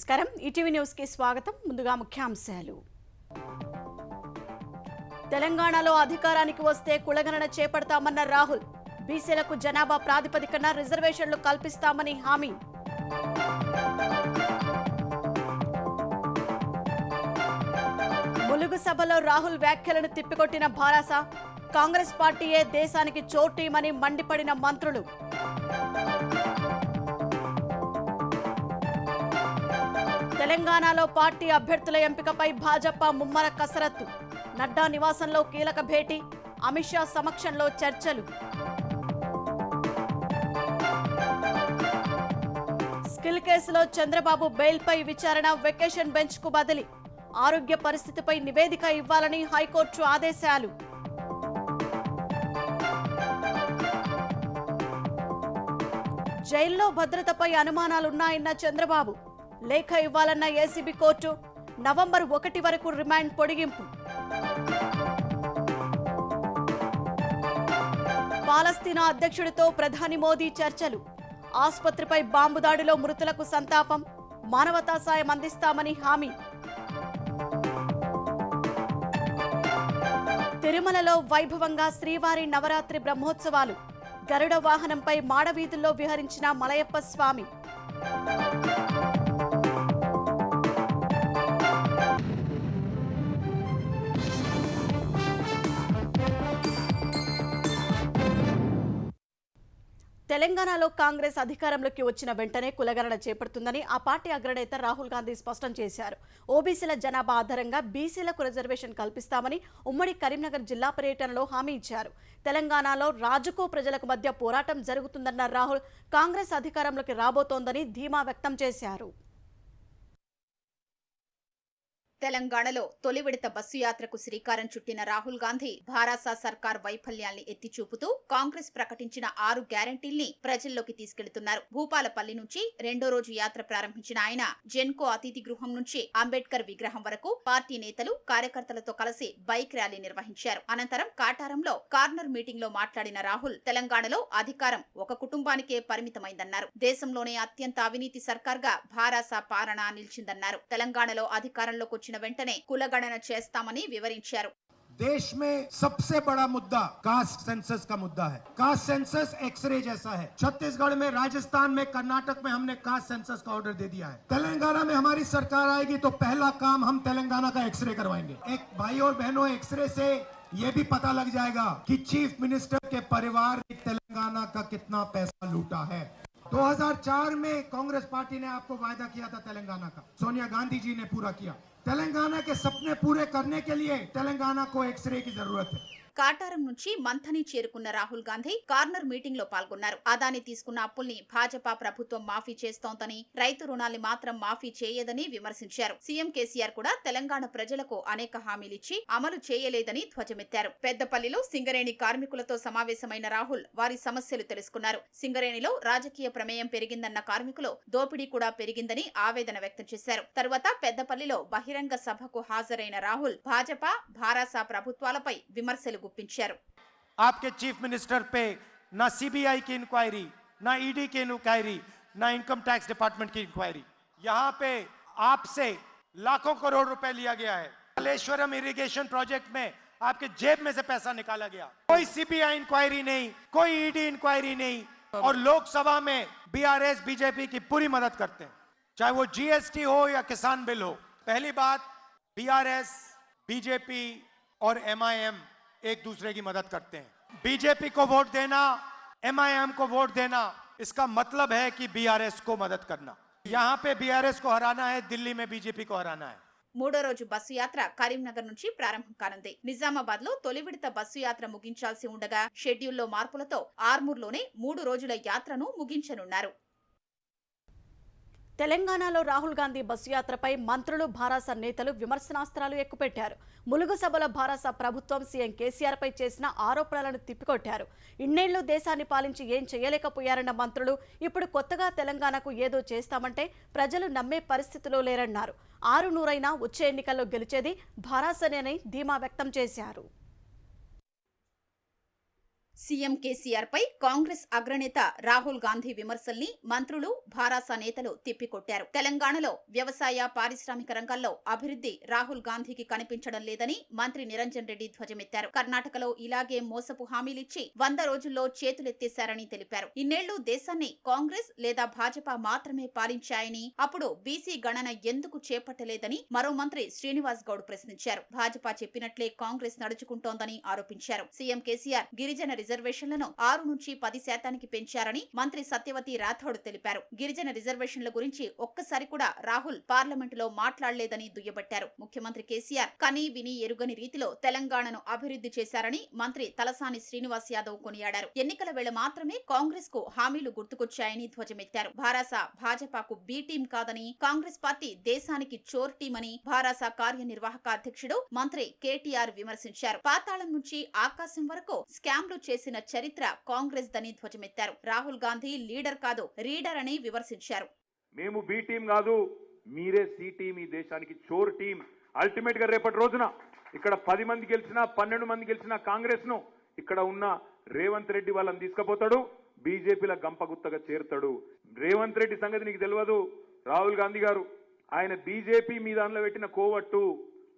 నమస్కారం ETV news కి స్వాగతం ముందుగా ముఖ్యాంశాలు తెలంగాణలో అధికారానికి వస్తే కులగణన చేపడతామన్న రాహుల్ బీసీలకు జనాభా ప్రాతిపదికన రిజర్వేషన్లు కల్పిస్తామని హామీ ములుగు సభలో రాహుల్ వ్యాఖ్యలను తిప్పికొట్టిన భారాస కాంగ్రెస్ పార్టీయే దేశానికి చోటీమని మండిపడిన మంత్రులు తెలంగాణలో పార్టీ అభ్యర్థుల ఎంపికపై భాజపా ముమ్మర కసరత్తు నడ్డా నివాసంలో కీలక భేటీ అమిత్ షా సమక్షంలో చర్చలు స్కిల్ కేసులో చంద్రబాబు బెయిల్పై విచారణ వెకేషన్ బెంచ్ కు బదిలీ ఆరోగ్య పరిస్థితిపై నివేదిక ఇవ్వాలని హైకోర్టు ఆదేశాలు జైల్లో భద్రతపై అనుమానాలున్నాయన్న చంద్రబాబు లేఖ ఇవ్వాలన్న ఏసీబీ కోర్టు నవంబర్ 1 వరకు రిమాండ్ పొడిగింపు పాలస్తీనా అధ్యక్షుడితో ప్రధాని మోదీ చర్చలు ఆసుపత్రిపై బాంబు దాడిలో మృతులకు సంతాపం మానవతా సాయం అందిస్తామని హామీ తిరుమలలో వైభవంగా శ్రీవారి నవరాత్రి బ్రహ్మోత్సవాలు గరుడ వాహనంపై మాడవీధుల్లో విహరించిన మలయప్ప స్వామి తెలంగాణలో కాంగ్రెస్ అధికారంలోకి వచ్చిన వెంటనే కులగణన చేపడుతుందని ఆ పార్టీ అగ్రనేత రాహుల్ గాంధీ స్పష్టం చేశారు. ఓబీసీల జనాభా ఆధారంగా బీసీలకు రిజర్వేషన్ కల్పిస్తామని ఉమ్మడి కరీంనగర్ జిల్లా పర్యటనలో హామీ ఇచ్చారు. తెలంగాణలో రాజుకు ప్రజలకు మధ్య పోరాటం జరుగుతుందన్న రాహుల్ కాంగ్రెస్ అధికారంలోకి రాబోతోందని ధీమా వ్యక్తం చేశారు. తెలంగాణలో తొలి విడత బస్సు యాత్రకు శ్రీకారం చుట్టిన రాహుల్ గాంధీ భారాస సర్కార్ వైఫల్యాల్ని ఎత్తిచూపుతూ కాంగ్రెస్ ప్రకటించిన 6 గ్యారంటీల్ని ప్రజల్లోకి తీసుకెళ్తున్నారు. భూపాలపల్లి నుంచి రెండో రోజు యాత్ర ప్రారంభించిన ఆయన జెన్కో అతిథి గృహం నుంచి అంబేద్కర్ విగ్రహం వరకు పార్టీ నేతలు కార్యకర్తలతో కలిసి బైక్ ర్యాలీ నిర్వహించారు. అనంతరం కాటారంలో కార్నర్ మీటింగ్ లో మాట్లాడిన రాహుల్ తెలంగాణలో అధికారం ఒక కుటుంబానికే పరిమితమైందన్నారు. దేశంలోనే అత్యంత అవినీతి సర్కార్ గా భారాస పాలన నిలిచిందన్నారు. తెలంగాణలో అధికారంలోకి వెంటనే కులగణన చేస్తామని వివరించారు. देश में सबसे बड़ा मुद्दा कास्ट सेंसस का मुद्दा है. कास्ट सेंसस एक्सरे जैसा है. छत्तीसगढ़ में, राजस्थान में, कर्नाटक में हमने कास्ट सेंसस का ऑर्डर दे दिया है. तेलंगाना में हमारी सरकार आएगी तो पहला काम हम तेलंगाना का एक्सरे करवाएंगे. एक भाई और बहनों, एक्सरे से ये भी पता लग जाएगा कि चीफ मिनिस्टर के परिवार ने तेलंगाना का कितना पैसा लूटा है. 2004 में कांग्रेस पार्टी ने आपको वायदा किया था तेलंगाना का, सोनिया गांधी जी ने पूरा किया. तेलंगाना के सपने पूरे करने के लिए तेलंगाना को एक्सरे की जरूरत है. కాటారం నుంచి మంథని చేరుకున్న రాహుల్ గాంధీ కార్నర్ మీటింగ్ లో పాల్గొన్నారు. అదాని తీసుకున్న అప్పుల్ని భాజపా ప్రభుత్వం మాఫీ చేస్తోందని, రైతు రుణాల్ని మాత్రం మాఫీ చేయదని విమర్శించారు. సీఎం కేసీఆర్ కూడా తెలంగాణ ప్రజలకు అనేక హామీలిచ్చి అమలు చేయలేదని ధ్వజమెత్తారు. పెద్దపల్లిలో సింగరేణి కార్మికులతో సమావేశమైన రాహుల్ వారి సమస్యలు తెలుసుకున్నారు. సింగరేణిలో రాజకీయ ప్రమేయం పెరిగిందన్న కార్మికులు దోపిడీ కూడా పెరిగిందని ఆవేదన వ్యక్తం చేశారు. తరువాత పెద్దపల్లిలో బహిరంగ సభకు హాజరైన రాహుల్ భాజపా భారాస ప్రభుత్వాలపై విమర్శలు आपके चीफ मिनिस्टर पे ना सीबीआई की इंक्वायरी, ना ईडी की इंक्वायरी, ना इनकम टैक्स डिपार्टमेंट की इंक्वायरी. यहां पे आपसे लाखों करोड़ रुपए लिया गया है. कालेश्वरम इरिगेशन प्रोजेक्ट में आपके जेब में से पैसा निकाला गया. कोई सीबीआई इंक्वायरी नहीं, कोई ईडी इंक्वायरी नहीं, और लोकसभा में बीआरएस बीजेपी की पूरी मदद करते हैं, चाहे वो जीएसटी हो या किसान बिल हो. पहली बात, बीआरएस, बीजेपी और एमआईएम एक दूसरे की मदद करते हैं. बीजेपी को वोट देना, एमआईएम को वोट देना, इसका मतलब है कि बीआरएस को मदद करना. यहां पे बीआरएस को हराना है, दिल्ली में बीजेपी को हराना है. మూడో రోజు బస్సు యాత్ర కరీంనగర్ నుంచి ప్రారంభం కానుంది. నిజామాబాద్ లో తొలి విడత బస్సు యాత్ర ముగించాల్సి ఉండగా షెడ్యూల్లో మార్పులతో ఆర్మూర్లోనే 3 రోజుల యాత్రను ముగించనున్నారు. తెలంగాణలో రాహుల్ గాంధీ బస్సు యాత్రపై మంత్రులు భారాస నేతలు విమర్శనాస్త్రాలు ఎక్కుపెట్టారు. ములుగు సభలో భారాస ప్రభుత్వం సీఎం కేసీఆర్ పై చేసిన ఆరోపణలను తిప్పికొట్టారు. ఇన్నేళ్లు దేశాన్ని పాలించి ఏం చేయలేకపోయారన్న మంత్రులు ఇప్పుడు కొత్తగా తెలంగాణకు ఏదో చేస్తామంటే ప్రజలు నమ్మే పరిస్థితిలో లేరన్నారు. 600 వచ్చే ఎన్నికల్లో గెలిచేది భారాసనేనని ధీమా వ్యక్తం చేశారు. సీఎం కేసీఆర్ పై కాంగ్రెస్ అగ్రనేత రాహుల్ గాంధీ విమర్శల్ని మంత్రులు, భారాస నేతలు తిప్పికొట్టారు. తెలంగాణలో వ్యవసాయ, పారిశ్రామిక రంగాల్లో అభివృద్ధి రాహుల్ గాంధీకి కనిపించడం లేదని మంత్రి నిరంజన్ రెడ్డి ధ్వజమెత్తారు. కర్ణాటకలో ఇలాగే మోసపు హామీలిచ్చి 100 రోజుల్లో చేతులెత్తేశారని తెలిపారు. ఇన్నేళ్లు దేశాన్ని కాంగ్రెస్ లేదా భాజపా మాత్రమే పాలించాయని, అప్పుడు బీసీ గణన ఎందుకు చేపట్టలేదని మరో మంత్రి శ్రీనివాస్ గౌడ్ ప్రశ్నించారు. భాజపా చెప్పినట్లే కాంగ్రెస్ నడుచుకుంటోందని ఆరోపించారు. సీఎం కేసీఆర్ గిరిజన రిజర్వేషన్లను 6 నుంచి 10% పెంచారని మంత్రి సత్యవతి రాథోడ్ తెలిపారు. గిరిజన రిజర్వేషన్ల గురించి ఒక్కసారి కూడా రాహుల్ పార్లమెంటులో మాట్లాడలేదని దుయ్యబట్టారు. ముఖ్యమంత్రి కేసీఆర్ కని విని ఎరుగని రీతిలో తెలంగాణను అభివృద్ధి చేశారని మంత్రి తలసాని శ్రీనివాస్ యాదవ్ కొనియాడారు. ఎన్నికల వేళ మాత్రమే కాంగ్రెస్ కు హామీలు గుర్తుకొచ్చాయని ధ్వజమెత్తారు. భారాస భాజపాకు బి టీం కాదని, కాంగ్రెస్ పార్టీ దేశానికి చోర్ టీం అని భారాస కార్యనిర్వాహక అధ్యక్షుడు మంత్రి కేటీఆర్ విమర్శించారు. పాతాళం నుంచి ఆకాశం వరకు స్కామ్లు చేసిన చరిత్ర కాంగ్రెస్ దని ధ్వజమెత్తారు. రాహుల్ గాంధీ లీడర్ కాదు, రీడర్ అని విమర్శించారు. మేము బి టీం కాదు, మీరే సి టీం, ఈ దేశానికి చోర్ టీం. అల్టిమేట్ గా రేపటి రోజున ఇక్కడ 10 మంది గెలిచినా 12 మంది గెలిచినా కాంగ్రెస్ ను ఇక్కడ ఉన్న రేవంత్ రెడ్డి వాళ్ళని తీసుకుపోతాడు, బీజేపీల గంపగుత్తగా చేరుతాడు. రేవంత్ రెడ్డి సంగతి నీకు తెలియదు. రాహుల్ గాంధీ గారు ఆయన బీజేపీ మీ దానిలో పెట్టిన కోవట్టు,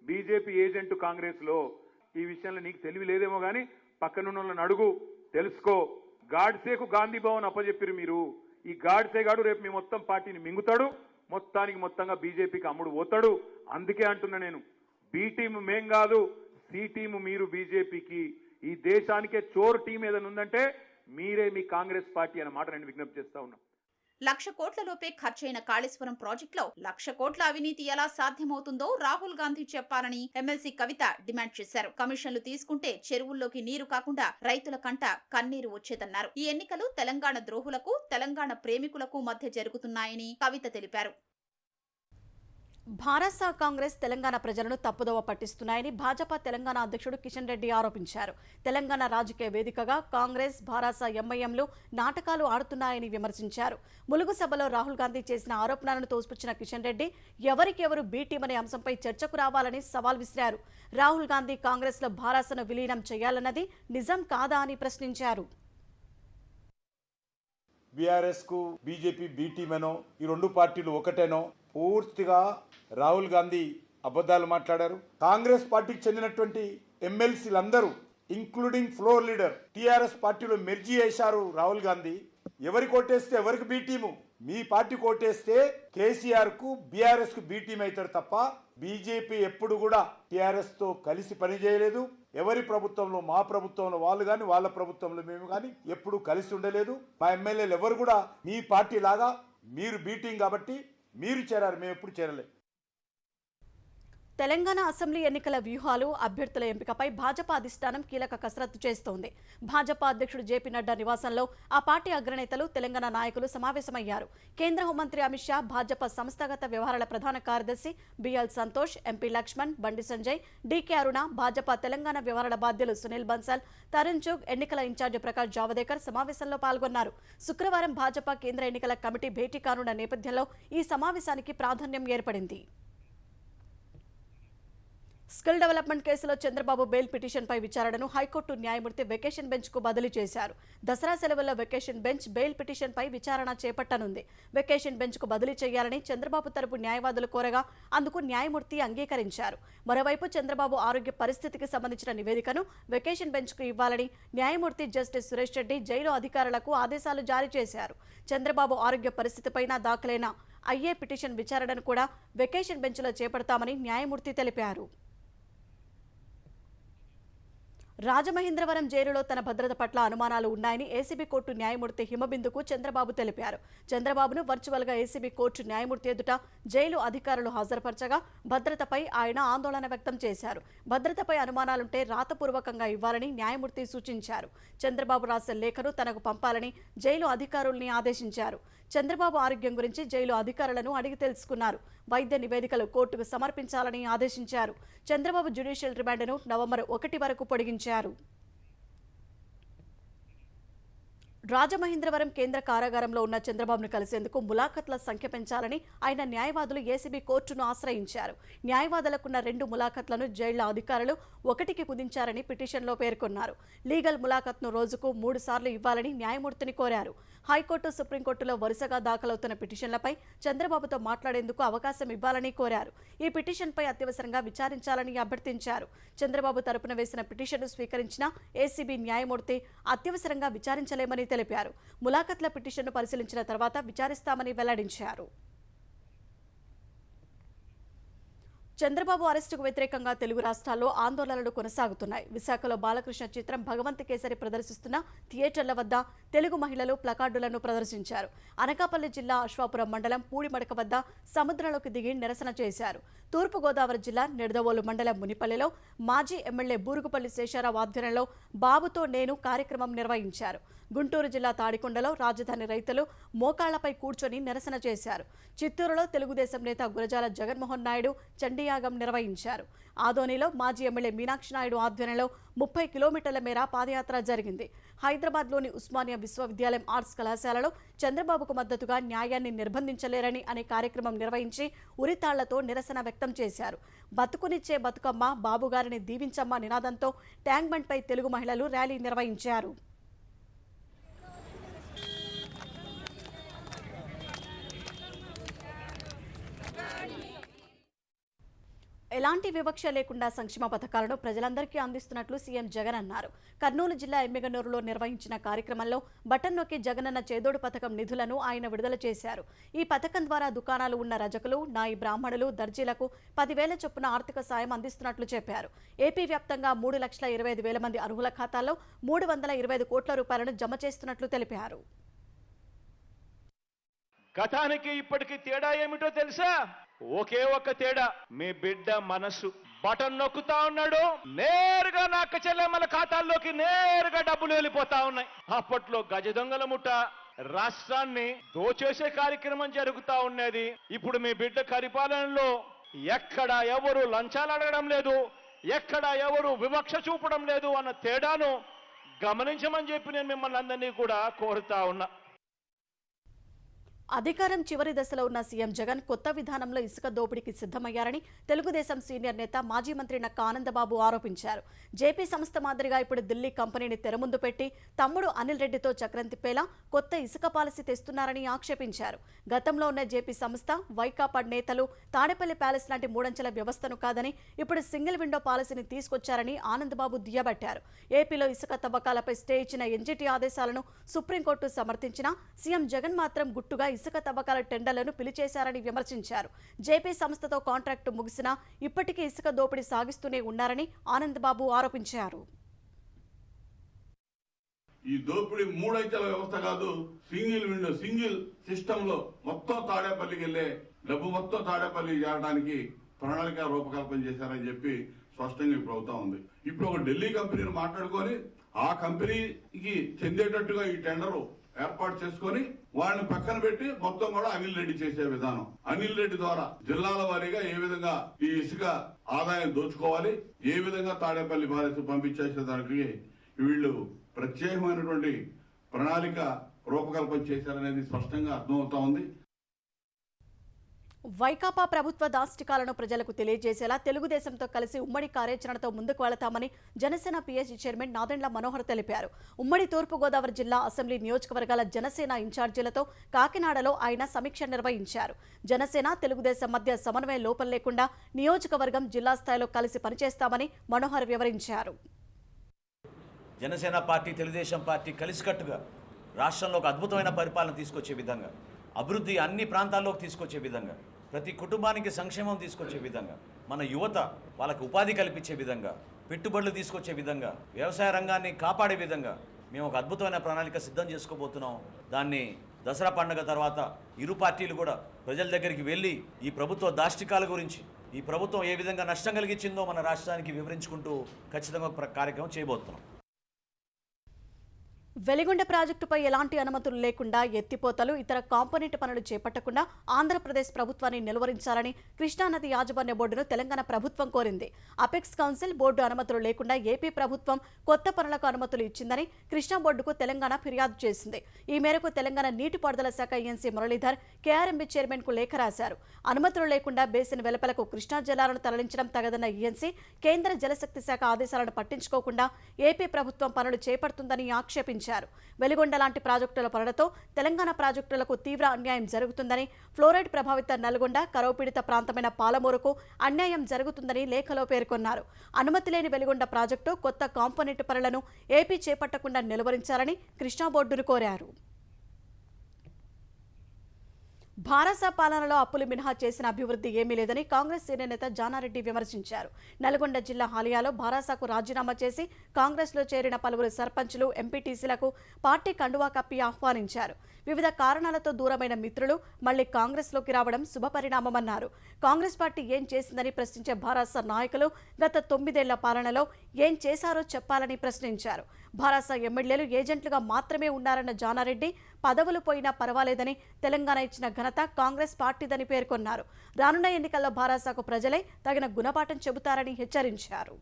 బీజేపీ ఏజెంట్ కాంగ్రెస్ లో. ఈ విషయంలో నీకు తెలివి లేదేమో గానీ పక్కనున్న వాళ్ళని అడుగు, తెలుసుకో. గాడ్సేకు గాంధీ భవన్ అప్పచెప్పిరు మీరు. ఈ గాడ్సే గాడు రేపు మీ మొత్తం పార్టీని మింగుతాడు, మొత్తంగా బీజేపీకి అమ్ముడు పోతాడు. అందుకే అంటున్నా నేను, బి టీం మేం కాదు, సి టీం మీరు బీజేపీకి. ఈ దేశానికే చోర్ టీం ఏదైనా ఉందంటే మీరే, మీ కాంగ్రెస్ పార్టీ అన్న మాట నేను విజ్ఞప్తి చేస్తా ఉన్నా. 1,00,000 కోట్ల లోపే ఖర్చైన కాళేశ్వరం ప్రాజెక్టులో 1,00,000 కోట్ల అవినీతి ఎలా సాధ్యమవుతుందో రాహుల్ గాంధీ చెప్పాలని ఎమ్మెల్సీ కవిత డిమాండ్ చేశారు. కమిషన్లు తీసుకుంటే చెరువుల్లోకి నీరు కాకుండా రైతుల కంట కన్నీరు వచ్చేదన్నారు. ఈ ఎన్నికలు తెలంగాణ ద్రోహులకు, తెలంగాణ ప్రేమికులకు మధ్య జరుగుతున్నాయని కవిత తెలిపారు. భారత కాంగ్రెస్ తెలంగాణ ప్రజలను తప్పుదోవ పట్టిస్తున్నాయని భాజపా తెలంగాణ అధ్యక్షుడు కిషన్ రెడ్డి ఆరోపించారు. తెలంగాణ రాజకీయ వేదికగా కాంగ్రెస్, భారత ఎంఐఎంలు నాటకాలు ఆడుతున్నాయని విమర్శించారు. ములుగు సభలో రాహుల్ గాంధీ చేసిన ఆరోపణలను తోసిపుచ్చిన కిషన్ రెడ్డి ఎవరికెవరు బి టీం అనే అంశంపై చర్చకు రావాలని సవాల్ విసిరారు. రాహుల్ గాంధీ కాంగ్రెస్ లో భారతను విలీనం చేయాలన్నది నిజం కాదా అని ప్రశ్నించారు. బీఆర్ఎస్ కు బీజేపీ బి టీమేనో, ఈ 2 పార్టీలు ఒకటేనో, పూర్తిగా రాహుల్ గాంధీ అబద్ధాలు మాట్లాడారు. కాంగ్రెస్ పార్టీకి చెందినటువంటి ఎమ్మెల్సీలందరూ ఇంక్లూడింగ్ ఫ్లోర్ లీడర్ టీఆర్ఎస్ పార్టీలో మెర్జీ చేశారు. రాహుల్ గాంధీ ఎవరి కోటేస్తే ఎవరికి బి టీము, మీ పార్టీ కోటేస్తే కేసీఆర్ కు బీఆర్ఎస్ కు బి టీం అవుతారు తప్ప బీజేపీ ఎప్పుడు కూడా టీఆర్ఎస్ తో కలిసి పనిచేయలేదు. ఎవరి ప్రభుత్వంలో, మా ప్రభుత్వంలో వాళ్ళు కానీ, వాళ్ళ ప్రభుత్వంలో మేము కానీ ఎప్పుడు కలిసి ఉండలేదు. మా ఎమ్మెల్యేలు ఎవరు కూడా మీ పార్టీ లాగా మీరు బి టీం కాబట్టి మీరు చేరారు, మేము ఎప్పుడు చేరలేదు. తెలంగాణ అసెంబ్లీ ఎన్నికల వ్యూహాలు, అభ్యర్థుల ఎంపికపై భాజపా అధిష్టానం కీలక కసరత్తు చేస్తోంది. భాజపా అధ్యక్షుడు జేపీ నడ్డా నివాసంలో ఆ పార్టీ అగ్రనేతలు, తెలంగాణ నాయకులు సమావేశమయ్యారు. కేంద్ర హోంమంత్రి అమిత్ షా, భాజపా సంస్థాగత వ్యవహారాల ప్రధాన కార్యదర్శి BL Santosh, MP Laxman, Bandi Sanjay, DK అరుణ, భాజపా తెలంగాణ వ్యవహారాల బాధ్యులు సునీల్ బన్సల్, తరుణ్ చుగ్, ఎన్నికల ఇన్ఛార్జి ప్రకాష్ జావదేకర్ సమావేశంలో పాల్గొన్నారు. శుక్రవారం భాజపా కేంద్ర ఎన్నికల కమిటీ భేటీ కానున్న నేపథ్యంలో ఈ సమావేశానికి ప్రాధాన్యం ఏర్పడింది. స్కిల్ డెవలప్మెంట్ కేసులో చంద్రబాబు బెయిల్ పిటిషన్పై విచారణను హైకోర్టు న్యాయమూర్తి వెకేషన్ బెంచ్కు బదిలీ చేశారు. దసరా సెలవుల్లో వెకేషన్ బెంచ్ బెయిల్ పిటిషన్పై విచారణ చేపట్టనుంది. వెకేషన్ బెంచ్కు బదిలీ చేయాలని చంద్రబాబు తరపు న్యాయవాదులు కోరగా అందుకు న్యాయమూర్తి అంగీకరించారు. మరోవైపు చంద్రబాబు ఆరోగ్య పరిస్థితికి సంబంధించిన నివేదికను వెకేషన్ బెంచ్కు ఇవ్వాలని న్యాయమూర్తి జస్టిస్ సురేష్ రెడ్డి జైలు అధికారులకు ఆదేశాలు జారీ చేశారు. చంద్రబాబు ఆరోగ్య పరిస్థితిపైన దాఖలైన ఐఏ పిటిషన్ విచారణను కూడా వెకేషన్ బెంచ్లో చేపడతామని న్యాయమూర్తి తెలిపారు. రాజమహేంద్రవరం జైలులో తన భద్రత పట్ల అనుమానాలు ఉన్నాయని ఏసీబీ కోర్టు న్యాయమూర్తి హిమబిందుకు చంద్రబాబు తెలిపారు. చంద్రబాబును వర్చువల్గా ఏసీబీ కోర్టు న్యాయమూర్తి ఎదుట జైలు అధికారులు హాజరుపరచగా భద్రతపై ఆయన ఆందోళన వ్యక్తం చేశారు. భద్రతపై అనుమానాలుంటే రాతపూర్వకంగా ఇవ్వాలని న్యాయమూర్తి సూచించారు. చంద్రబాబు రాసిన లేఖను తనకు పంపాలని జైలు అధికారుల్ని ఆదేశించారు. చంద్రబాబు ఆరోగ్యం గురించి జైలు అధికారులను అడిగి తెలుసుకున్నారు. వైద్య నివేదికలు కోర్టుకు సమర్పించాలని ఆదేశించారు. చంద్రబాబు జ్యుడిషియల్ రిమాండ్ను నవంబర్ 1 వరకు పొడిగించారు. రాజమహేంద్రవరం కేంద్ర కారాగారంలో ఉన్న చంద్రబాబును కలిసేందుకు ములాఖత్ల సంఖ్య పెంచాలని ఆయన న్యాయవాదులు ఏసీబీ కోర్టును ఆశ్రయించారు. న్యాయవాదులకున్న 2 ములాఖత్లను జైళ్ల అధికారులు 1కి కుదించారని పిటిషన్లో పేర్కొన్నారు. లీగల్ ములాఖత్ను రోజుకు 3 సార్లు ఇవ్వాలని న్యాయమూర్తిని కోరారు. హైకోర్టు, సుప్రీంకోర్టులో వరుసగా దాఖలవుతున్న పిటిషన్లపై చంద్రబాబుతో మాట్లాడేందుకు అవకాశం ఇవ్వాలని కోరారు. ఈ పిటిషన్పై అత్యవసరంగా విచారించాలని అభ్యర్థించారు. చంద్రబాబు తరపున వేసిన పిటిషన్ను స్వీకరించిన ఏసీబీ న్యాయమూర్తి అత్యవసరంగా విచారించలేమని తెలిపారు. ములాఖత్ల పిటిషన్ను పరిశీలించిన తర్వాత విచారిస్తామని వెల్లడించారు. చంద్రబాబు అరెస్టుకు వ్యతిరేకంగా తెలుగు రాష్ట్రాల్లో ఆందోళనలు కొనసాగుతున్నాయి. విశాఖలో బాలకృష్ణ చిత్రం భగవంత్ కేసరి ప్రదర్శిస్తున్న థియేటర్ల వద్ద తెలుగు మహిళలు ప్లకార్డులను ప్రదర్శించారు. అనకాపల్లి జిల్లా అశ్వాపురం మండలం పూడిమడక వద్ద సముద్రంలోకి దిగి నిరసన చేశారు. తూర్పుగోదావరి జిల్లా నిడదవోలు మండలం మునిపల్లిలో మాజీ ఎమ్మెల్యే బూరుగుపల్లి శేషారావు ఆధ్వర్యంలో బాబుతో నేను కార్యక్రమం నిర్వహించారు. గుంటూరు జిల్లా తాడికొండలో రాజధాని రైతులు మోకాళ్లపై కూర్చొని నిరసన చేశారు. చిత్తూరులో తెలుగుదేశం నేత గురజాల జగన్మోహన్ నాయుడు చండీయాగం నిర్వహించారు. ఆదోనిలో మాజీ ఎమ్మెల్యే మీనాక్షి నాయుడు ఆధ్వర్యంలో 30 కిలోమీటర్ల మేర పాదయాత్ర జరిగింది. హైదరాబాద్లోని ఉస్మానియా విశ్వవిద్యాలయం ఆర్ట్స్ కళాశాలలో చంద్రబాబుకు మద్దతుగా న్యాయాన్ని నిర్బంధించలేరని అనే కార్యక్రమం నిర్వహించి ఉరితాళ్లతో నిరసన వ్యక్తం చేశారు. బతుకునిచ్చే బతుకమ్మ, బాబుగారిని దీవించమ్మ నినాదంతో ట్యాంక్ బండ్పై తెలుగు మహిళలు ర్యాలీ నిర్వహించారు. ఎలాంటి వివక్ష లేకుండా సంక్షేమ పథకాలను ప్రజలందరికీ అందిస్తున్నట్లు సీఎం జగన్ అన్నారు. కర్నూలు జిల్లా ఎమ్మిగనూరులో నిర్వహించిన కార్యక్రమంలో బటన్ నొక్కి జగనన్న చేదోడు పథకం నిధులను ఆయన విడుదల చేశారు. ఈ పథకం ద్వారా దుకాణాలు ఉన్న రజకులు, నాయి బ్రాహ్మణులు, దర్జీలకు 10,000 చొప్పున ఆర్థిక సాయం అందిస్తున్నట్లు చెప్పారు. ఏపీ వ్యాప్తంగా 3,25,000 మంది అర్హుల ఖాతాల్లో 325 కోట్ల రూపాయలను జమ చేస్తున్నట్లు తెలిపారు. గతానికి ఇప్పటికి తేడా ఏమిటో తెలుసా? ఒకే ఒక తేడా, మీ బిడ్డ మనసు. బటన్ నొక్కుతా ఉన్నాడు, నేరుగా నా అక్క చెల్లెమ్మల ఖాతాల్లోకి నేరుగా డబ్బులు వెళ్ళిపోతా ఉన్నాయి. అప్పట్లో గజ దొంగల ముఠ రాష్ట్రాన్ని దోచేసే కార్యక్రమం జరుగుతా ఉన్నది. ఇప్పుడు మీ బిడ్డ పరిపాలనలో ఎక్కడ ఎవరు లంచాలు అడగడం లేదు, ఎక్కడ ఎవరు వివక్ష చూపడం లేదు అన్న తేడాను గమనించమని చెప్పి నేను మిమ్మల్ని అందరినీ కూడా కోరుతా ఉన్నా. అధికారం చివరి దశలో ఉన్న సీఎం జగన్ కొత్త విధానంలో ఇసుక దోపిడీకి సిద్ధమయ్యారని తెలుగుదేశం సీనియర్ నేత మాజీ మంత్రి నక్కా ఆనందబాబు ఆరోపించారు. జేపీ సంస్థ మాదిరిగా ఇప్పుడు ఢిల్లీ కంపెనీని తెరముందు పెట్టి తమ్ముడు అనిల్ రెడ్డితో చక్రం తిప్పేలా కొత్త ఇసుక పాలసీ తెస్తున్నారని ఆక్షేపించారు. గతంలో ఉన్న జేపీ సంస్థ, వైకాపా నేతలు తాడేపల్లి ప్యాలెస్ లాంటి 3 అంచెల వ్యవస్థను కాదని ఇప్పుడు సింగిల్ విండో పాలసీని తీసుకొచ్చారని ఆనందబాబు దుయ్యబట్టారు. ఏపీలో ఇసుక తవ్వకాలపై స్టే ఇచ్చిన ఎన్జీటీ ఆదేశాలను సుప్రీంకోర్టు సమర్థించినా సీఎం జగన్ మాత్రం గుట్టుగా ఇసుక తవ్వకాల టెండర్లను పిలిచేశారని విమర్శించారు. జేపీ సంస్థతో కాంట్రాక్టు ముగిసినా ఇప్పటికీ ఇసుక దోపిడీ సాగిస్తూనే ఉన్నారని ఆనందబాబు ఆరోపించారు. ఈ దోపిడీ 3 అంచెల వ్యవస్థ కాదు, సింగిల్ విండో, సింగిల్ సిస్టమ్ లో మొత్తం తాడేపల్లికి వెళ్లే డబ్బు మొత్తం తాడేపల్లి చేయడానికి ప్రణాళిక రూపకల్పన చేశారని చెప్పి స్పష్టంగా ఇప్పుడు అవుతా ఉంది. ఇప్పుడు ఒక ఢిల్లీ కంపెనీని మాట్లాడుకొని ఆ కంపెనీకి చెందేటట్టుగా ఈ టెండర్ ఏర్పాటు చేసుకొని వాళ్ళని పక్కన పెట్టి మొత్తం కూడా అనిల్ రెడ్డి చేసే విధానం. అనిల్ రెడ్డి ద్వారా జిల్లాల వారీగా ఏ విధంగా ఈ ఇసుక ఆదాయం దోచుకోవాలి, ఏ విధంగా తాడేపల్లి భారత్ పంపించేసేదానికి వీళ్ళు ప్రత్యేకమైనటువంటి ప్రణాళిక రూపకల్పన చేశారనేది స్పష్టంగా అర్థమవుతా ఉంది. వైకాపా ప్రభుత్వ దాష్టికాలను ప్రజలకు తెలియజేసేలా తెలుగుదేశంతో కలిసి ఉమ్మడి కార్యాచరణతో ముందుకు వెళతామని జనసేన పీఎస్సీ చైర్మన్ నాదెండ్ల మనోహర్ తెలిపారు. ఉమ్మడి తూర్పుగోదావరి జిల్లా అసెంబ్లీ నియోజకవర్గాల జనసేన ఇన్ఛార్జీలతో కాకినాడలో ఆయన సమీక్ష నిర్వహించారు. జనసేన, తెలుగుదేశం మధ్య సమన్వయ లోపం లేకుండా నియోజకవర్గం, జిల్లా స్థాయిలో కలిసి పనిచేస్తామని మనోహర్ వివరించారు. జనసేన పార్టీ, తెలుగుదేశం పార్టీ కలిసికట్టుగా రాష్ట్రంలో ఒక అద్భుతమైన పరిపాలన తీసుకొచ్చే విధంగా, అభివృద్ధి అన్ని ప్రాంతాల్లోకి తీసుకొచ్చే విధంగా, ప్రతి కుటుంబానికి సంక్షేమం తీసుకొచ్చే విధంగా, మన యువత వాళ్ళకి ఉపాధి కల్పించే విధంగా, పెట్టుబడులు తీసుకొచ్చే విధంగా, వ్యవసాయ రంగాన్ని కాపాడే విధంగా మేము ఒక అద్భుతమైన ప్రణాళిక సిద్ధం చేసుకోబోతున్నాం. దాన్ని దసరా పండుగ తర్వాత ఇరు పార్టీలు కూడా ప్రజల దగ్గరికి వెళ్ళి ఈ ప్రభుత్వ దాష్టికాల గురించి, ఈ ప్రభుత్వం ఏ విధంగా నష్టం కలిగించిందో మన రాష్ట్రానికి వివరించుకుంటూ ఖచ్చితంగా ఒక కార్యక్రమం చేయబోతున్నాం. వెలిగొండ ప్రాజెక్టుపై ఎలాంటి అనుమతులు లేకుండా ఎత్తిపోతలు ఇతర కాంపోనెంట్ పనులు చేపట్టకుండా ఆంధ్రప్రదేశ్ ప్రభుత్వాన్ని నిలువరించాలని కృష్ణానది యాజమాన్య బోర్డును తెలంగాణ ప్రభుత్వం కోరింది. అపెక్స్ కౌన్సిల్ బోర్డు అనుమతులు లేకుండా ఏపీ ప్రభుత్వం కొత్త పనులకు అనుమతులు ఇచ్చిందని కృష్ణా బోర్డుకు తెలంగాణ ఫిర్యాదు చేసింది. ఈ మేరకు తెలంగాణ నీటిపారుదల శాఖ ఈఎన్సీ మురళీధర్ కేఆర్ఎంబీ చైర్మన్ కు లేఖ రాశారు. అనుమతులు లేకుండా బేసిన్ వెలుపలకు కృష్ణా జలాలను తరలించడం తగదన్న ఈఎన్సీ కేంద్ర జలశక్తి శాఖ ఆదేశాలను పట్టించుకోకుండా ఏపీ ప్రభుత్వం పనులు చేపడుతుందని ఆక్షేపించారు. వెలిగొండ లాంటి ప్రాజెక్టుల పనులతో తెలంగాణ ప్రాజెక్టులకు తీవ్ర అన్యాయం జరుగుతుందని, ఫ్లోరైడ్ ప్రభావిత నల్గొండ, కరువు పీడిత ప్రాంతమైన పాలమూరుకు అన్యాయం జరుగుతుందని లేఖలో పేర్కొన్నారు. అనుమతి లేని వెలిగొండ ప్రాజెక్టు కొత్త కాంపోనెంట్ పనులను ఏపీ చేపట్టకుండా నిలువరించాలని కృష్ణా బోర్డును కోరారు. భారస పాలనలో అప్పులు మినహా చేసిన అభివృద్ధి ఏమీ లేదని కాంగ్రెస్ సీనియర్ నేత జానారెడ్డి విమర్శించారు. నల్గొండ జిల్లా హాలియాలో భారాసాకు రాజీనామా చేసి కాంగ్రెస్లో చేరిన పలువురు సర్పంచులు, ఎంపీటీసీలకు పార్టీ కండువా కప్పి ఆహ్వానించారు. వివిధ కారణాలతో దూరమైన మిత్రులు మళ్లీ కాంగ్రెస్లోకి రావడం శుభపరిణామమన్నారు. కాంగ్రెస్ పార్టీ ఏం చేసిందని ప్రశ్నించే భారాస నాయకులు గత 9 ఏళ్ల పాలనలో ఏం చేశారో చెప్పాలని ప్రశ్నించారు. భారాస ఎమ్మెల్యేలు ఏజెంట్లుగా మాత్రమే ఉన్నారన్న జానారెడ్డి పదవులు పోయినా పర్వాలేదని తెలంగాణ ఇచ్చిన ఘనత కాంగ్రెస్ పార్టీదని పేర్కొన్నారు. రానున్న ఎన్నికల్లో భారాసకు ప్రజలే తగిన గుణపాఠం చెబుతారని హెచ్చరించారు.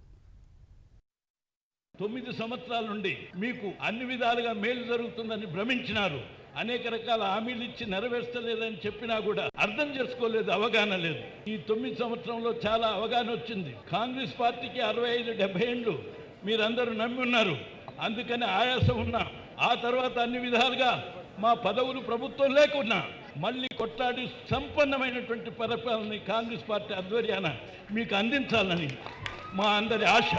9 సంవత్సరాల నుండి మీకు అన్ని విధాలుగా మేలు జరుగుతుందని భ్రమించినారు. అనేక రకాల హామీలు ఇచ్చి నెరవేర్చలేదని చెప్పినా కూడా అర్థం చేసుకోలేదు, అవగాహన లేదు. ఈ 9 సంవత్సరంలో చాలా అవగాహన వచ్చింది. కాంగ్రెస్ పార్టీకి 65-70 ఏళ్ళు మీరందరూ నమ్మి ఉన్నారు, అందుకని ఆయాసం ఉన్నా. ఆ తర్వాత అన్ని విధాలుగా మా పదవులు ప్రభుత్వం లేకున్నా మళ్ళీ కొట్లాడి సంపన్నమైనటువంటి పరిపాలన కాంగ్రెస్ పార్టీ ఆధ్వర్యాన మీకు అందించాలని మా అందరి ఆశ.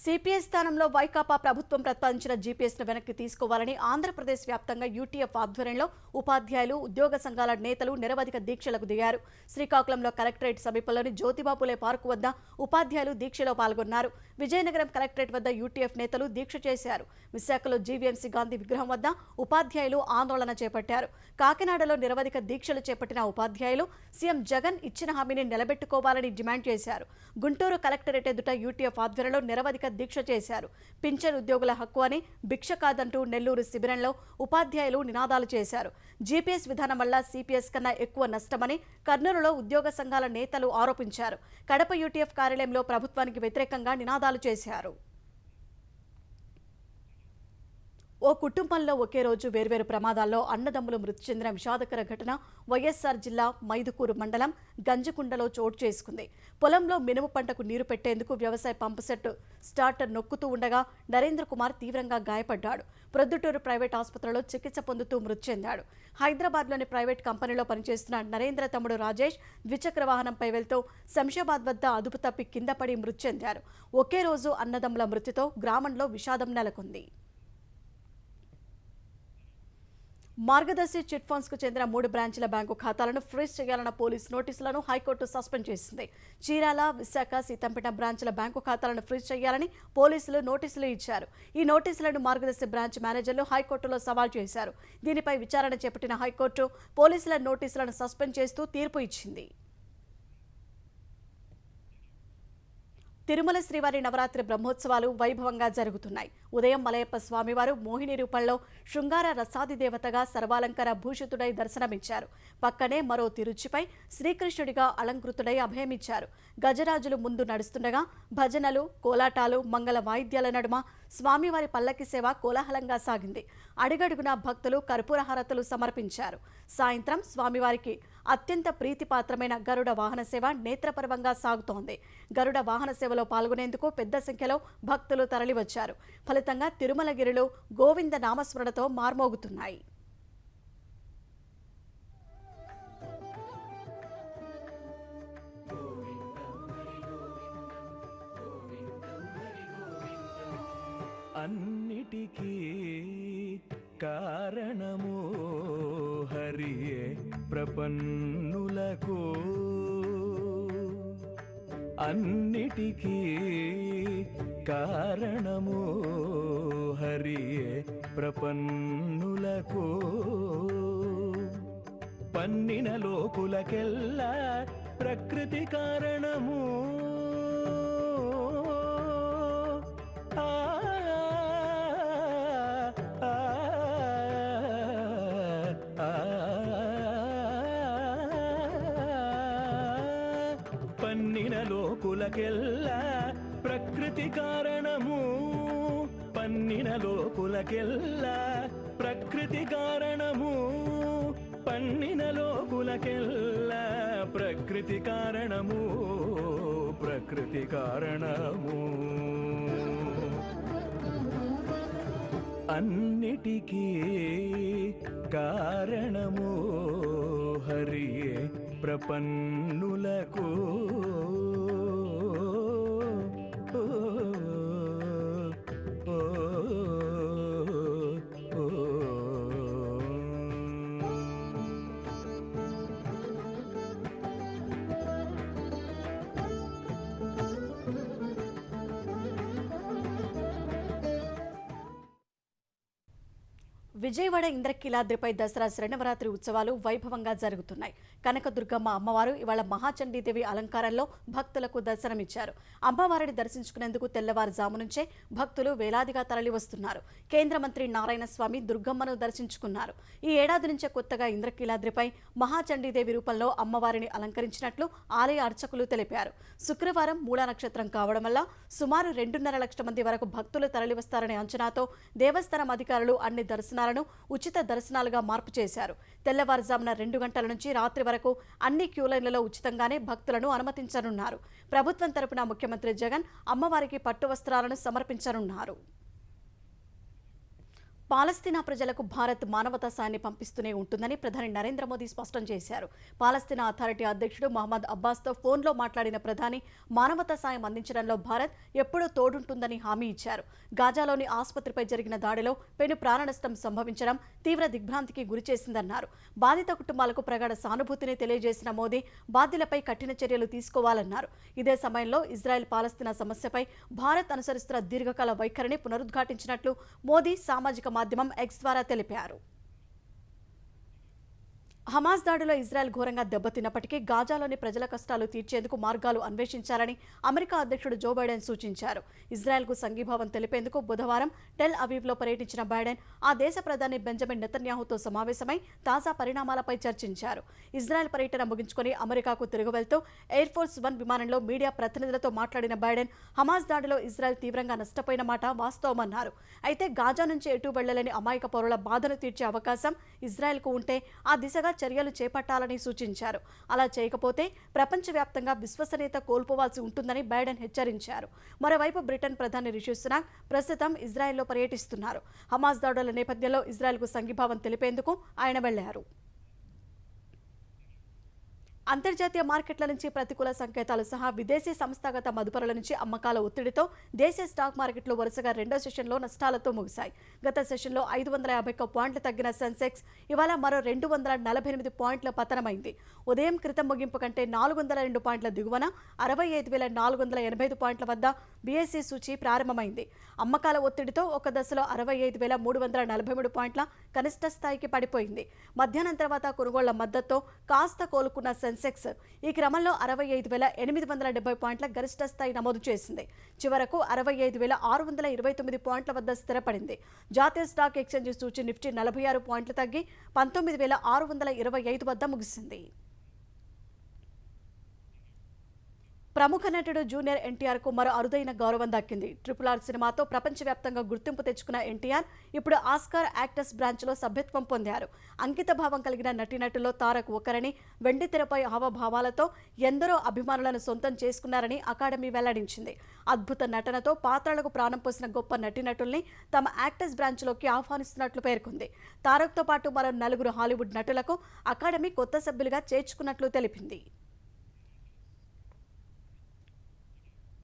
సిపిఎస్ స్థానంలో వైకాపా ప్రభుత్వం ప్రతిపాదించిన జీపీఎస్ను వెనక్కి తీసుకోవాలని ఆంధ్రప్రదేశ్ వ్యాప్తంగా యూటీఎఫ్ ఆధ్వర్యంలో ఉపాధ్యాయులు, ఉద్యోగ సంఘాల నేతలు నిరవధిక దీక్షలకు దిగారు. శ్రీకాకుళంలో కలెక్టరేట్ సమీపంలోని జ్యోతిబాపులే పార్కు వద్ద ఉపాధ్యాయులు దీక్షలో పాల్గొన్నారు. విజయనగరం కలెక్టరేట్ వద్ద యూటీఎఫ్ నేతలు దీక్ష చేశారు. విశాఖలో జీవీఎంసీ గాంధీ విగ్రహం వద్ద ఉపాధ్యాయులు ఆందోళన చేపట్టారు. కాకినాడలో నిరవధిక దీక్షలు చేపట్టిన ఉపాధ్యాయులు సీఎం జగన్ ఇచ్చిన హామీని నిలబెట్టుకోవాలని డిమాండ్ చేశారు. గుంటూరు కలెక్టరేట్ ఎదుట యూటీఎఫ్ ఆధ్వర్యంలో నిరవధిక దీక్ష చేశారు. పింఛన్ ఉద్యోగుల హక్కు అని, భిక్ష కాదంటూ నెల్లూరు శిబిరంలో ఉపాధ్యాయులు నినాదాలు చేశారు. జీపీఎస్ విధానం వల్ల సిపిఎస్ కన్నా ఎక్కువ నష్టమని కర్నూలులో ఉద్యోగ సంఘాల నేతలు ఆరోపించారు. కడప యూటీఎఫ్ కార్యాలయంలో ప్రభుత్వానికి వ్యతిరేకంగా నినాదాలు చేశారు. ఓ కుటుంబంలో ఒకే రోజు వేర్వేరు ప్రమాదాల్లో అన్నదమ్ములు మృతి చెందిన విషాదకర ఘటన వైఎస్ఆర్ జిల్లా మైదుకూరు మండలం గంజికుండలో చోటు చేసుకుంది. పొలంలో మినుము పంటకు నీరు పెట్టేందుకు వ్యవసాయ పంపు సెట్ స్టార్టర్ నొక్కుతూ ఉండగా నరేంద్ర కుమార్ తీవ్రంగా గాయపడ్డాడు. ప్రొద్దుటూరు ప్రైవేట్ ఆసుపత్రిలో చికిత్స పొందుతూ మృతి చెందాడు. హైదరాబాద్లోని ప్రైవేట్ కంపెనీలో పనిచేస్తున్న నరేంద్ర తమ్ముడు రాజేష్ ద్విచక్ర వాహనంపై వెళ్తూ శంషాబాద్ వద్ద అదుపు తప్పి కింద పడి మృతి చెందారు. ఒకే రోజు అన్నదమ్ముల మృతితో గ్రామంలో విషాదం నెలకొంది. మార్గదర్శి చిట్ ఫండ్స్ కు చెందిన 3 బ్రాంచీల బ్యాంకు ఖాతాలను ఫ్రీజ్ చేయాలన్న పోలీసు నోటీసులను హైకోర్టు సస్పెండ్ చేసింది. చీరాల, విశాఖ, సీతంపేట బ్రాంచీల బ్యాంకు ఖాతాలను ఫ్రీజ్ చేయాలని పోలీసులు నోటీసులు ఇచ్చారు. ఈ నోటీసులను మార్గదర్శి బ్రాంచ్ మేనేజర్లు హైకోర్టులో సవాల్ చేశారు. దీనిపై విచారణ చేపట్టిన హైకోర్టు పోలీసుల నోటీసులను సస్పెండ్ చేస్తూ తీర్పు ఇచ్చింది. తిరుమల శ్రీవారి నవరాత్రి బ్రహ్మోత్సవాలు వైభవంగా జరుగుతున్నాయి. ఉదయం మలయప్ప స్వామివారు మోహిని రూపంలో శృంగార రసాది దేవతగా సర్వాలంకార భూషితుడై దర్శనమిచ్చారు. పక్కనే మరో తిరుచిపై శ్రీకృష్ణుడిగా అలంకృతుడై అభయమిచ్చారు. గజరాజులు ముందు నడుస్తుండగా భజనలు, కోలాటాలు, మంగళ వాయిద్యాల నడుమ స్వామివారి పల్లకి సేవ కోలాహలంగా సాగింది. అడుగడుగునా భక్తులు కర్పూర హారతులు సమర్పించారు. సాయంత్రం స్వామివారికి అత్యంత ప్రీతిపాత్రమైన గరుడ వాహన సేవ నేత్రపర్వంగా సాగుతోంది. గరుడ వాహన సేవలో పాల్గొనేందుకు పెద్ద సంఖ్యలో భక్తులు తరలివచ్చారు. ఫలితంగా తిరుమలగిరిలో గోవింద నామస్మరణతో మార్మోగుతున్నాయి. అన్నిటికీ కారణము హరియే ప్రపన్నులకు, అన్నిటికీ కారణము హరియే ప్రపన్నులకు, పన్నిన లోకులకెల్లా ప్రకృతి కారణము. లోకులకెల్లా ప్రకృతి కారణము పన్నిన లోకులకెల్లా ప్రకృతి కారణము పన్నిన లోకులకెల్లా ప్రకృతి కారణము ప్రకృతి కారణము అన్నిటికీ కారణము హరియే ప్రపన్నులకు విజయవాడ ఇంద్రకీలాద్రిపై దసరా శరణవరాత్రి ఉత్సవాలు వైభవంగా జరుగుతున్నాయి. కనకదుర్గమ్మ అమ్మవారు ఇవాళ మహాచండీదేవి అలంకారంలో భక్తులకు దర్శనమిచ్చారు. అమ్మవారిని దర్శించుకునేందుకు తెల్లవారుజాము నుంచే భక్తులు వేలాదిగా తరలివస్తున్నారు. కేంద్ర మంత్రి నారాయణ స్వామి దుర్గమ్మను దర్శించుకున్నారు. ఈ ఏడాది నుంచే కొత్తగా ఇంద్రకీలాద్రిపై మహాచండీదేవి రూపంలో అమ్మవారిని అలంకరించినట్లు ఆలయ అర్చకులు తెలిపారు. శుక్రవారం మూలా నక్షత్రం కావడం వల్ల సుమారు 2.5 లక్షల మంది వరకు భక్తులు తరలివస్తారనే అంచనాతో దేవస్థానం అధికారులు అన్ని దర్శనాలను ఉచిత దర్శనాలుగా మార్పు చేశారు. తెల్లవారుజామున 2 గంటల నుంచి రాత్రి వరకు అన్ని క్యూ లైన్లలో ఉచితంగానే భక్తులను అనుమతించనున్నారు. ప్రభుత్వం తరపున ముఖ్యమంత్రి జగన్ అమ్మవారికి పట్టు వస్త్రాలను సమర్పించనున్నారు. పాలస్తీనా ప్రజలకు భారత్ మానవతా సాయాన్ని పంపిస్తూనే ఉంటుందని ప్రధాని నరేంద్ర మోదీ స్పష్టం చేశారు. పాలస్తీనా అథారిటీ అధ్యక్షుడు మహమ్మద్ అబ్బాస్తో ఫోన్లో మాట్లాడిన ప్రధాని మానవతా సాయం అందించడంలో భారత్ ఎప్పుడూ తోడుంటుందని హామీ ఇచ్చారు. గాజాలోని ఆసుపత్రిపై జరిగిన దాడిలో పెను ప్రాణనష్టం సంభవించడం తీవ్ర దిగ్భ్రాంతికి గురిచేసిందన్నారు. బాధిత కుటుంబాలకు ప్రగాఢ సానుభూతిని తెలియజేసిన మోదీ బాధ్యులపై కఠిన చర్యలు తీసుకోవాలన్నారు. ఇదే సమయంలో ఇజ్రాయెల్ పాలస్తీనా సమస్యపై భారత్ అనుసరిస్తున్న దీర్ఘకాల వైఖరిని పునరుద్ఘాటించినట్లు మోదీ సామాజిక మాధ్యమం ఎక్స్ ద్వారా తెలిపారు. హమాస్ దాడిలో ఇజ్రాయెల్ ఘోరంగా దెబ్బతిన్నప్పటికీ గాజాలోని ప్రజల కష్టాలు తీర్చేందుకు మార్గాలు అన్వేషించాలని అమెరికా అధ్యక్షుడు జో బైడెన్ సూచించారు. ఇజ్రాయెల్కు సంఘీభావం తెలిపేందుకు బుధవారం టెల్ అవీవ్లో పర్యటించిన బైడెన్ ఆ దేశ ప్రధాని బెంజమిన్ నెతన్యాహుతో సమావేశమై తాజా పరిణామాలపై చర్చించారు. ఇజ్రాయెల్ పర్యటన ముగించుకొని అమెరికాకు తిరుగు వెళ్తూ ఎయిర్ ఫోర్స్ 1 విమానంలో మీడియా ప్రతినిధులతో మాట్లాడిన బైడెన్ హమాస్ దాడిలో ఇజ్రాయెల్ తీవ్రంగా నష్టపోయిన మాట వాస్తవమన్నారు. అయితే గాజా నుంచి ఎటు వెళ్లలేని అమాయక పౌరుల బాధను తీర్చే అవకాశం ఇజ్రాయెల్కు ఉంటే ఆ దిశగా చర్యలు చేపట్టాలని సూచించారు. అలా చేయకపోతే ప్రపంచవ్యాప్తంగా విశ్వసనీయత కోల్పోవాల్సి ఉంటుందని బైడెన్ హెచ్చరించారు. మరోవైపు బ్రిటన్ ప్రధాని రిషి సునాక్ ప్రస్తుతం ఇజ్రాయెల్లో పర్యటిస్తున్నారు. హమాస్ దాడుల నేపథ్యంలో ఇజ్రాయెల్కు సంఘీభావం తెలిపేందుకు ఆయన వెళ్లారు. అంతర్జాతీయ మార్కెట్ల నుంచి ప్రతికూల సంకేతాలు సహా విదేశీ సంస్థాగత మదుపరుల నుంచి అమ్మకాల ఒత్తిడితో దేశీయ స్టాక్ మార్కెట్లు వరుసగా రెండో సెషన్లో నష్టాలతో ముగిశాయి. గత సెషన్లో 551 పాయింట్లు తగ్గిన సెన్సెక్స్ ఇవాళ మరో 248 పాయింట్ల పతనమైంది. ఉదయం క్రితం ముగింపు కంటే 402 పాయింట్ల దిగువన 65,485 పాయింట్ల వద్ద బీఎస్ఈ సూచీ ప్రారంభమైంది. అమ్మకాల ఒత్తిడితో ఒక దశలో 65,343 పాయింట్ల కనిష్ట స్థాయికి పడిపోయింది. మధ్యాహ్నం తర్వాత కొనుగోళ్ల మద్దతుతో కాస్త కోలుకున్న సెన్సెక్స్ ఈ క్రమంలో 65,870 పాయింట్ల గరిష్ట స్థాయి నమోదు చేసింది. చివరకు 65,629 పాయింట్ల వద్ద స్థిరపడింది. జాతీయ స్టాక్ ఎక్స్చేంజ్ సూచీ నిఫ్టీ 46 పాయింట్లు తగ్గి 19,625 వద్ద ముగిసింది. ప్రముఖ నటుడు జూనియర్ ఎన్టీఆర్కు మరో అరుదైన గౌరవం దక్కింది. RRR సినిమాతో ప్రపంచవ్యాప్తంగా గుర్తింపు తెచ్చుకున్న ఎన్టీఆర్ ఇప్పుడు ఆస్కార్ యాక్టర్స్ బ్రాంచ్లో సభ్యత్వం పొందారు. అంకిత భావం కలిగిన నటీనటుల్లో తారక్ ఒకరని, వెండితెరపై హావభావాలతో ఎందరో అభిమానులను సొంతం చేసుకున్నారని అకాడమీ వెల్లడించింది. అద్భుత నటనతో పాత్రలకు ప్రాణం పోసిన గొప్ప నటీనటుల్ని తమ యాక్టర్స్ బ్రాంచ్లోకి ఆహ్వానిస్తున్నట్లు పేర్కొంది. తారక్తో పాటు మరో 4 హాలీవుడ్ నటులకు అకాడమీ కొత్త సభ్యులుగా చేర్చుకున్నట్లు తెలిపింది.